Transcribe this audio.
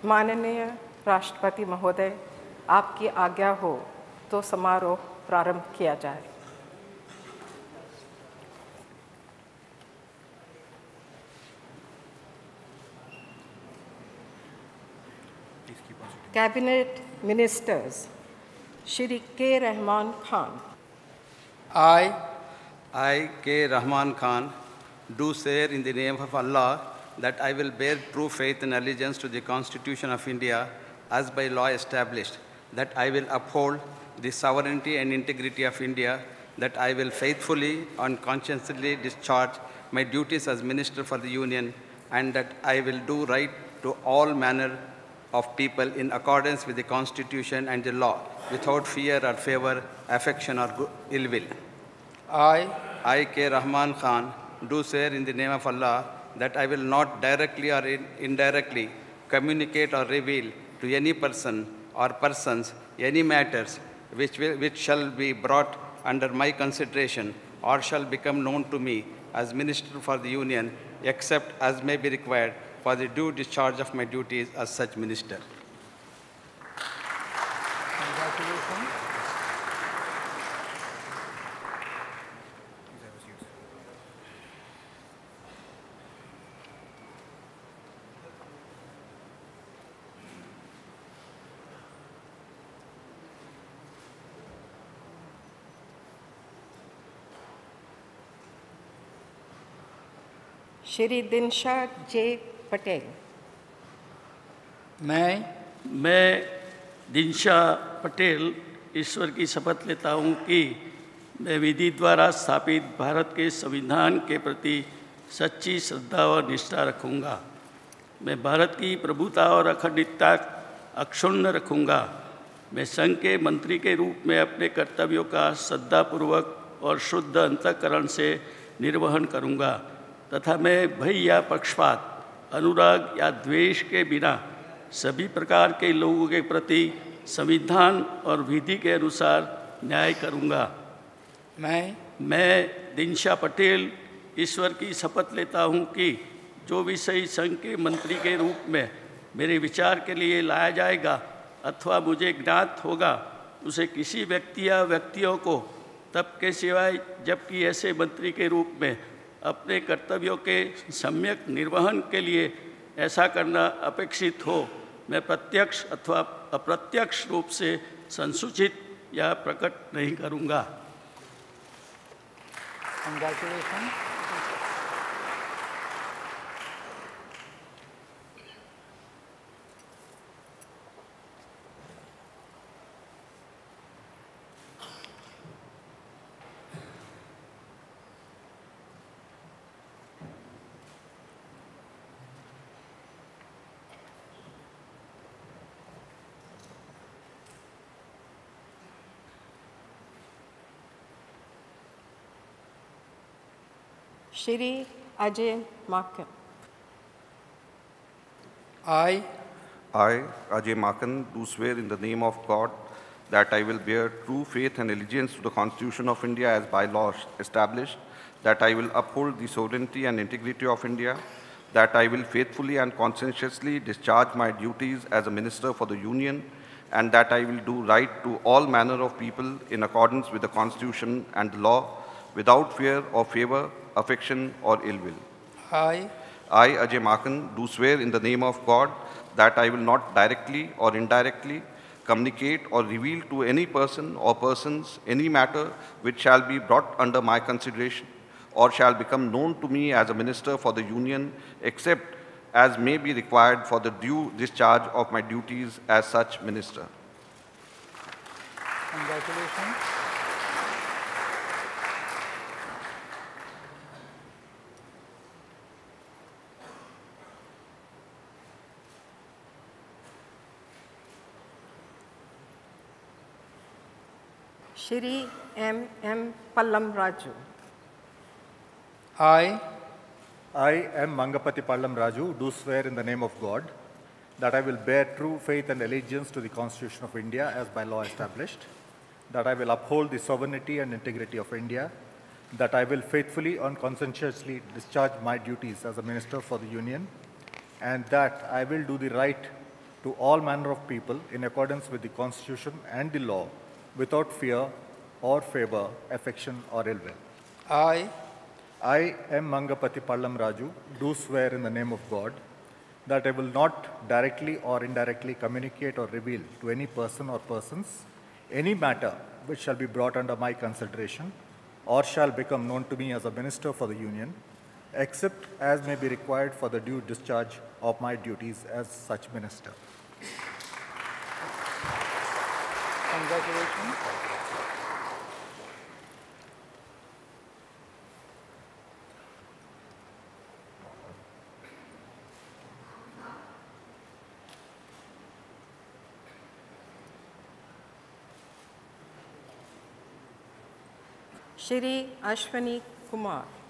माननीय राष्ट्रपति महोदय, आपकी आज्ञा हो तो समारोह प्रारंभ किया जाए। कैबिनेट मिनिस्टर्स श्री के Rahman Khan. I, K. Rahman Khan, do swear in the name of Allah that I will bear true faith and allegiance to the Constitution of India as by law established, that I will uphold the sovereignty and integrity of India, that I will faithfully and conscientiously discharge my duties as Minister for the Union, and that I will do right to all manner of people in accordance with the Constitution and the law, without fear or favor, affection or ill will. I, K. Rahman Khan, do swear in the name of Allah that I will not directly or indirectly communicate or reveal to any person or persons any matters which shall be brought under my consideration or shall become known to me as Minister for the Union, except as may be required for the due discharge of my duties as such Minister. Congratulations. Shri Dinshaw जे पटेल। मैं दिनशा पटेल ईश्वर की शपथ लेता हूँ कि मैं विधि द्वारा स्थापित भारत के संविधान के प्रति सच्ची श्रद्धा और निष्ठा रखूँगा। मैं भारत की प्रभुता और अखंडता अक्षुण्ण रखूँगा। मैं संघ के मंत्री के रूप में अपने कर्तव्यों का श्रद्धापूर्वक और शुद्ध अंतःकरण से निर्वहन करूँगा तथा मैं भय या पक्षपात, अनुराग या द्वेष के बिना सभी प्रकार के लोगों के प्रति संविधान और विधि के अनुसार न्याय करूँगा। मैं दिनशा पटेल ईश्वर की शपथ लेता हूँ कि जो विषय संघ के मंत्री के रूप में मेरे विचार के लिए लाया जाएगा अथवा मुझे ज्ञात होगा, उसे किसी व्यक्ति या व्यक्तियों को तब के सिवाय जबकि ऐसे मंत्री के रूप में अपने कर्तव्यों के सम्यक निर्वहन के लिए ऐसा करना अपेक्षित हो, मैं प्रत्यक्ष अथवा अप्रत्यक्ष रूप से संसूचित या प्रकट नहीं करूँगा। Congratulations. Shri Ajay Maken. I, Ajay Makan, do swear in the name of God that I will bear true faith and allegiance to the Constitution of India as by law established, that I will uphold the sovereignty and integrity of India, that I will faithfully and conscientiously discharge my duties as a Minister for the Union, and that I will do right to all manner of people in accordance with the Constitution and the law, without fear or favor, affection or ill will. I, Ajay Makan, do swear in the name of God that I will not directly or indirectly communicate or reveal to any person or persons any matter which shall be brought under my consideration or shall become known to me as a Minister for the Union, except as may be required for the due discharge of my duties as such Minister. congratulations. Shri M. Pallam Raju। I, M. Mangapati Pallam Raju, do swear in the name of God that I will bear true faith and allegiance to the Constitution of India as by law established, that I will uphold the sovereignty and integrity of India, that I will faithfully and conscientiously discharge my duties as a Minister for the Union, and that I will do the right to all manner of people in accordance with the Constitution and the law, without fear or favor, affection or ill will. I M. Mangapati Pallam Raju, do swear in the name of God that I will not directly or indirectly communicate or reveal to any person or persons any matter which shall be brought under my consideration or shall become known to me as a minister for the Union, except as may be required for the due discharge of my duties as such minister. Congratulations. Shri Ashwani Kumar.